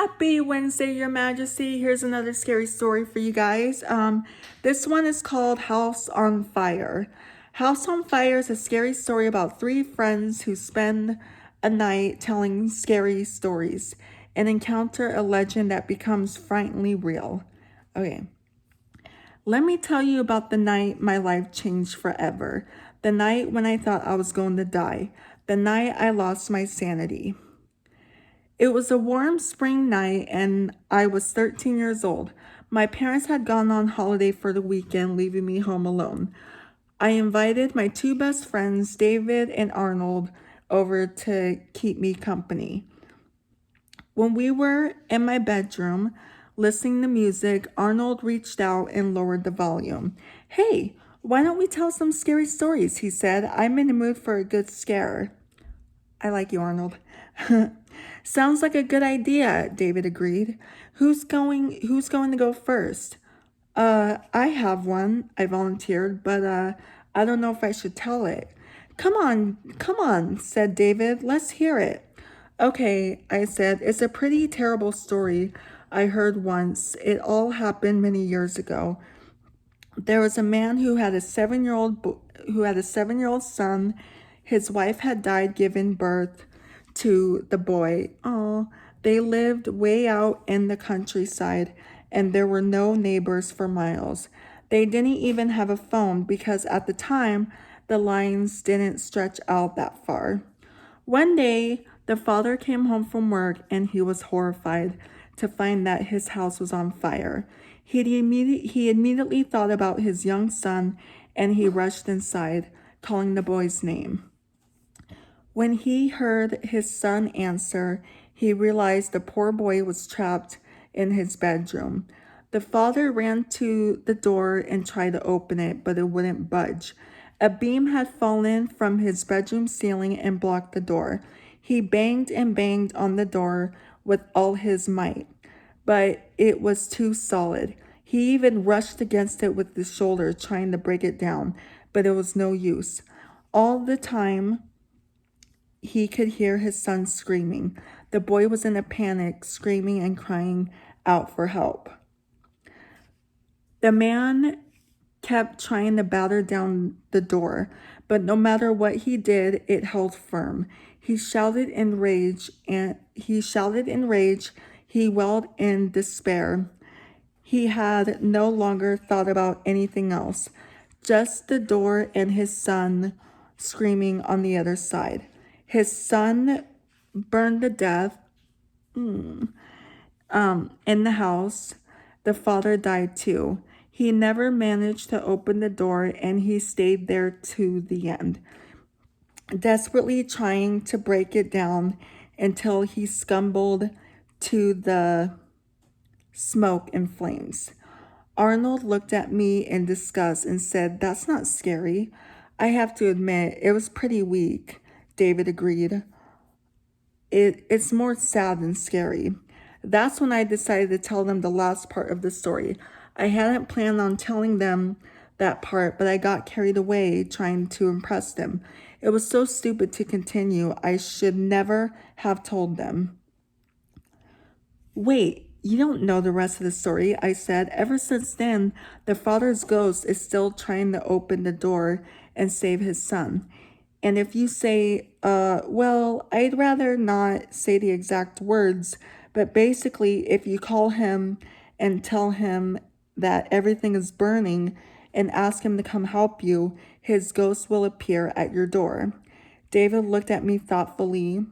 Happy Wednesday, Your Majesty. Here's another scary story for you guys. This one is called House on Fire. House on Fire is a scary story about three friends who spend a night telling scary stories and encounter a legend that becomes frighteningly real. Okay, let me tell you about the night my life changed forever. The night when I thought I was going to die. The night I lost my sanity. It was a warm spring night and I was 13 years old. My parents had gone on holiday for the weekend, leaving me home alone. I invited my two best friends, David and Arnold, over to keep me company. When we were in my bedroom listening to music, Arnold reached out and lowered the volume. "Hey, why don't we tell some scary stories?" he said. "I'm in the mood for a good scare." "I like you, Arnold." "Sounds like a good idea," David agreed. Who's going to go first?" I have one," I volunteered, "but I don't know if I should tell it." Come on," said David. "Let's hear it." "Okay," I said. "It's a pretty terrible story I heard once. It all happened many years ago. There was a man who had a 7-year-old son. His wife had died giving birth to the boy. Oh, they lived way out in the countryside, and there were no neighbors for miles. They didn't even have a phone because at the time the lines didn't stretch out that far. One day, the father came home from work and he was horrified to find that his house was on fire. He immediately thought about his young son and he rushed inside, calling the boy's name. When he heard his son answer, he realized the poor boy was trapped in his bedroom. The father ran to the door and tried to open it, but it wouldn't budge. A beam had fallen from his bedroom ceiling and blocked the door. He banged and banged on the door with all his might, but it was too solid. He even rushed against it with his shoulder, trying to break it down, but it was no use. All the time, he could hear his son screaming. The boy was in a panic, screaming and crying out for help. The man kept trying to batter down the door, but no matter what he did, it held firm. He shouted in rage. He wailed in despair. He had no longer thought about anything else, just the door and his son screaming on the other side. His son burned to death in the house. The father died too. He never managed to open the door and he stayed there to the end, desperately trying to break it down until he stumbled to the smoke and flames. Arnold looked at me in disgust and said, "That's not scary." "I have to admit, it was pretty weak," David agreed. It's more sad than scary." That's when I decided to tell them the last part of the story. I hadn't planned on telling them that part, but I got carried away trying to impress them. It was so stupid to continue. I should never have told them. "Wait, you don't know the rest of the story," I said. "Ever since then, the father's ghost is still trying to open the door and save his son. And if you say, well, I'd rather not say the exact words, but basically, if you call him and tell him that everything is burning and ask him to come help you, his ghost will appear at your door." David looked at me thoughtfully.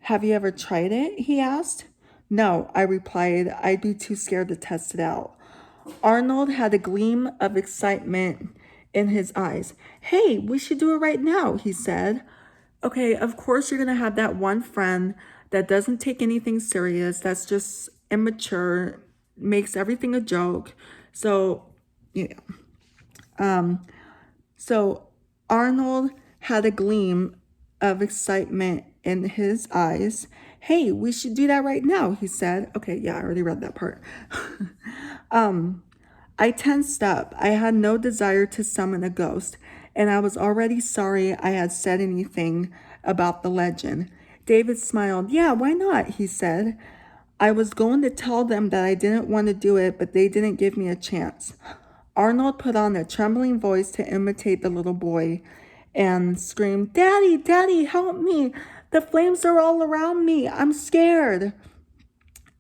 "Have you ever tried it?" he asked. "No," I replied. "I'd be too scared to test it out." Arnold had a gleam of excitement in his eyes. "Hey, we should do it right now," he said. "Okay, of course you're going to have that one friend that doesn't take anything serious, that's just immature, makes everything a joke." So, yeah. So Arnold had a gleam of excitement in his eyes. "Hey, we should do that right now," he said. Okay, yeah, I already read that part. I tensed up. I had no desire to summon a ghost, and I was already sorry I had said anything about the legend. David smiled. "Yeah, why not?" he said. I was going to tell them that I didn't want to do it, but they didn't give me a chance. Arnold put on a trembling voice to imitate the little boy and screamed, "Daddy, Daddy, help me! The flames are all around me. I'm scared."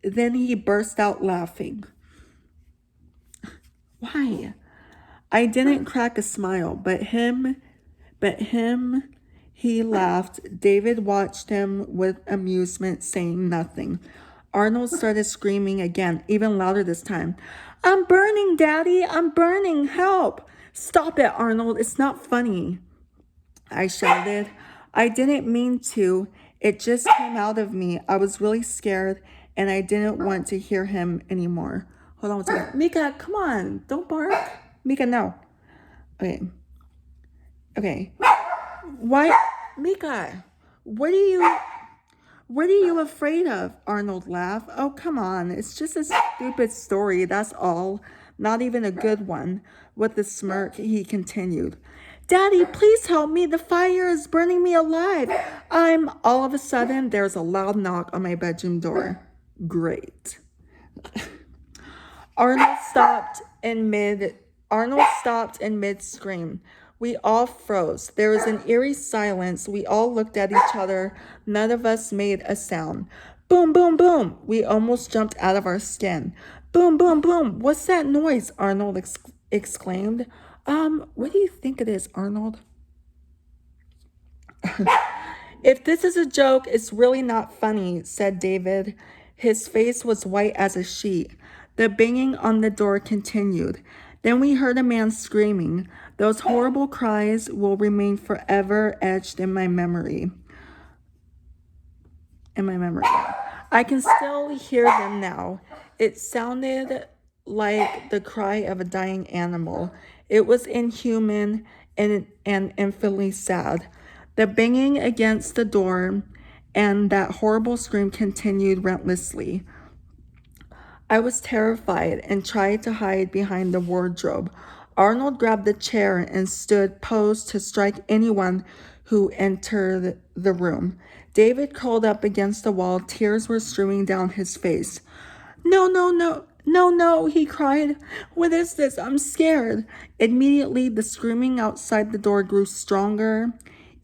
Then he burst out laughing. Why? I didn't crack a smile, but he laughed. David watched him with amusement, saying nothing. Arnold started screaming again, even louder this time. "I'm burning, Daddy! I'm burning! Help! Stop it, Arnold! It's not funny!" I shouted. I didn't mean to. It just came out of me. I was really scared, and I didn't want to hear him anymore. Hold on one second. Mika, come on. Don't bark. Mika, no. Okay. Why? Mika, what are you afraid of? Arnold laughed. Oh, come on. It's just a stupid story, that's all. Not even a good one. With a smirk, he continued. "Daddy, please help me. The fire is burning me alive. All of a sudden, there's a loud knock on my bedroom door. Great. Arnold stopped in mid scream. We all froze. There was an eerie silence. We all looked at each other. None of us made a sound. Boom, boom, boom. We almost jumped out of our skin. Boom, boom, boom. What's that noise? Arnold exclaimed. What do you think it is, Arnold? If this is a joke, it's really not funny, said David. His face was white as a sheet. The banging on the door continued. Then we heard a man screaming. Those horrible cries will remain forever etched in my memory. I can still hear them now. It sounded like the cry of a dying animal. It was inhuman and infinitely sad. The banging against the door and that horrible scream continued relentlessly. I was terrified and tried to hide behind the wardrobe. Arnold grabbed the chair and stood posed to strike anyone who entered the room. David curled up against the wall. Tears were streaming down his face. "No, no, no, no, no," he cried. "What is this? I'm scared." Immediately, the screaming outside the door grew stronger,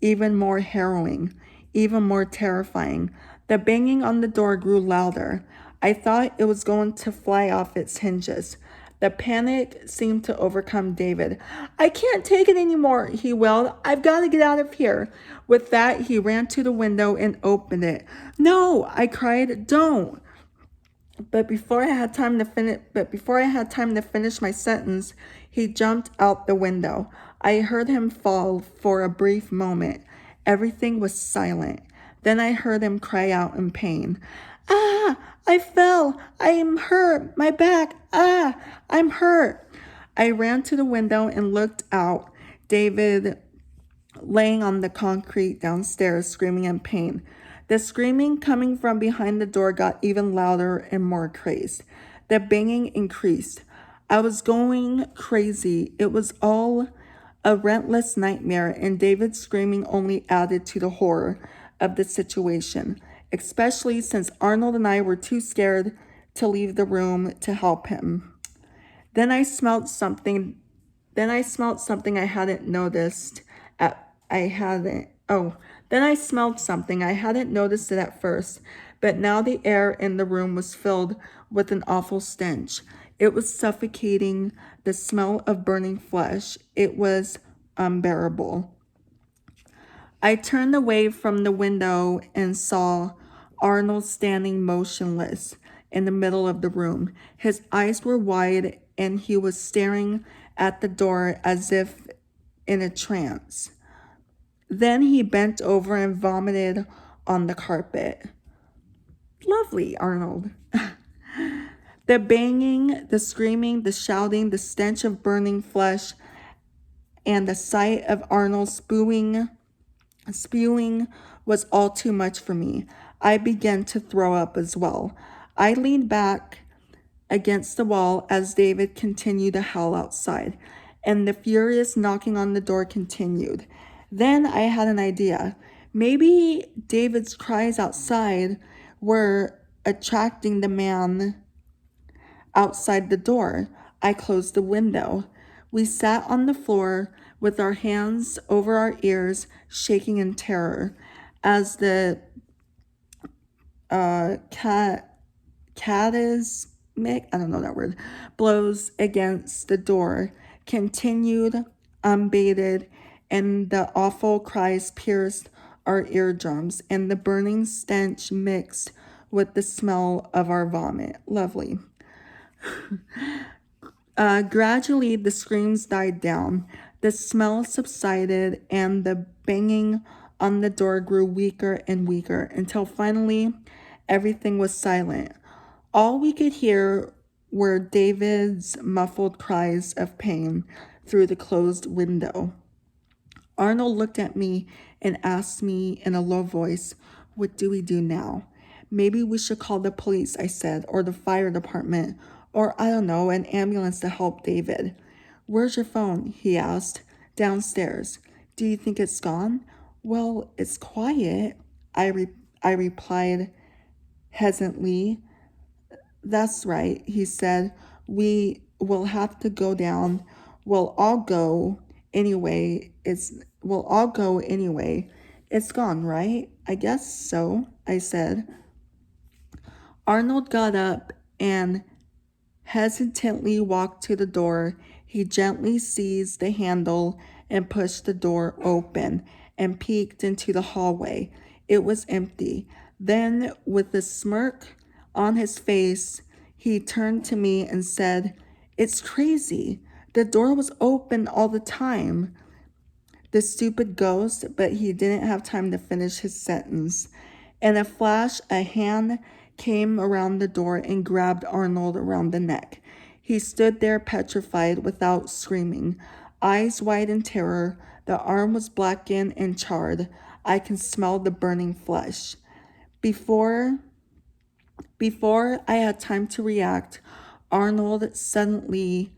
even more harrowing, even more terrifying. The banging on the door grew louder. I thought it was going to fly off its hinges. The panic seemed to overcome David. "I can't take it anymore," he wailed. "I've got to get out of here." With that, he ran to the window and opened it. "No," I cried, "don't." But before I had time to finish my sentence, he jumped out the window. I heard him fall for a brief moment. Everything was silent. Then I heard him cry out in pain. "Ah, I fell. I am hurt. My back. Ah, I'm hurt." I ran to the window and looked out. David laying on the concrete downstairs, screaming in pain. The screaming coming from behind the door got even louder and more crazed. The banging increased. I was going crazy. It was all a relentless nightmare, and David's screaming only added to the horror of the situation, especially since Arnold and I were too scared to leave the room to help him. Then I smelled something I hadn't noticed. Then I smelled something. I hadn't noticed it at first, but now the air in the room was filled with an awful stench. It was suffocating, the smell of burning flesh. It was unbearable. I turned away from the window and saw Arnold standing motionless in the middle of the room. His eyes were wide and he was staring at the door as if in a trance. Then he bent over and vomited on the carpet. Lovely, Arnold. The banging, the screaming, the shouting, the stench of burning flesh, and the sight of Arnold spewing was all too much for me. I began to throw up as well. I leaned back against the wall as David continued to howl outside, and the furious knocking on the door continued. Then I had an idea. Maybe David's cries outside were attracting the man outside the door. I closed the window. We sat on the floor with our hands over our ears, shaking in terror as the catasmic, I don't know that word, blows against the door continued unabated, and the awful cries pierced our eardrums, and the burning stench mixed with the smell of our vomit. Lovely. Gradually, the screams died down, the smell subsided, and the banging on the door grew weaker and weaker until finally everything was silent. All we could hear were David's muffled cries of pain through the closed window. Arnold looked at me and asked me in a low voice, "What do we do now?" "Maybe we should call the police," I said, "or the fire department, or I don't know, an ambulance to help David." "Where's your phone?" he asked. "Downstairs." "Do you think it's gone?" "Well, it's quiet," I replied hesitantly. "That's right," he said. "We will have to go down. We'll all go anyway. It's gone, right?" "I guess so," I said. Arnold got up and hesitantly walked to the door. He gently seized the handle and pushed the door open and peeked into the hallway. It was empty. Then, with a smirk on his face, he turned to me and said, "It's crazy. The door was open all the time." The stupid ghost, but he didn't have time to finish his sentence. In a flash, a hand came around the door and grabbed Arnold around the neck. He stood there petrified without screaming, eyes wide in terror. The arm was blackened and charred. I can smell the burning flesh. Before I had time to react, Arnold suddenly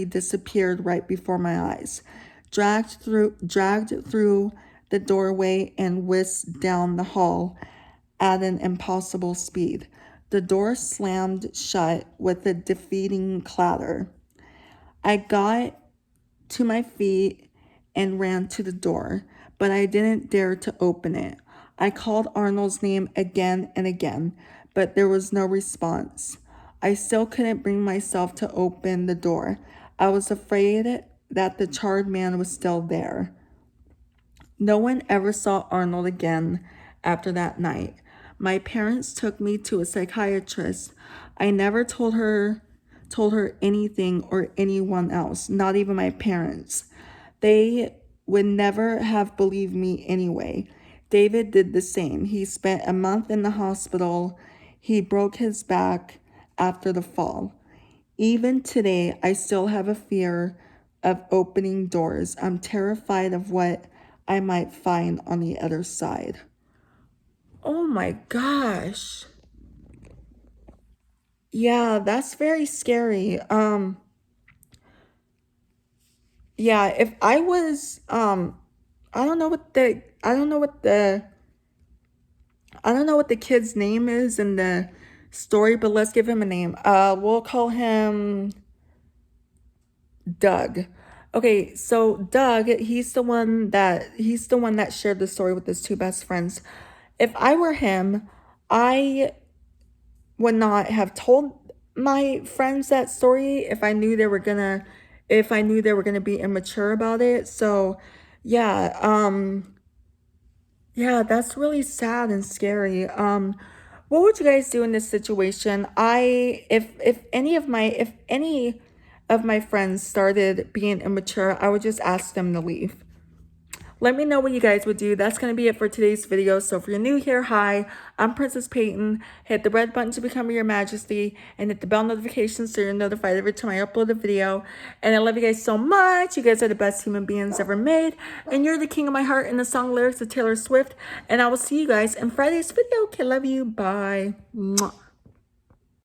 disappeared right before my eyes, dragged through the doorway and whisked down the hall at an impossible speed. The door slammed shut with a defeating clatter. I got to my feet and ran to the door, but I didn't dare to open it. I called Arnold's name again and again, but there was no response. I still couldn't bring myself to open the door. I was afraid that the charred man was still there. No one ever saw Arnold again after that night. My parents took me to a psychiatrist. I never told her anything or anyone else, not even my parents. They would never have believed me anyway. David did the same. He spent a month in the hospital. He broke his back after the fall. Even today, I still have a fear of opening doors. I'm terrified of what I might find on the other side. Oh my gosh. Yeah, that's very scary. Yeah, if I was I don't know what the kid's name is in the story, but let's give him a name. We'll call him Doug. Okay, so Doug, he's the one that shared the story with his two best friends. If I were him, I would not have told my friends that story if I knew they were gonna be immature about it. So yeah, that's really sad and scary. What would you guys do in this situation? If any of my friends started being immature, I would just ask them to leave. Let me know what you guys would do. That's going to be it for today's video. So if you're new here, hi, I'm Princess Peyton. Hit the red button to become your majesty and hit the bell notification so you're notified every time I upload a video. And I love you guys so much. You guys are the best human beings ever made. And you're the king of my heart in the song lyrics of Taylor Swift. And I will see you guys in Friday's video. Okay, love you. Bye. Mwah.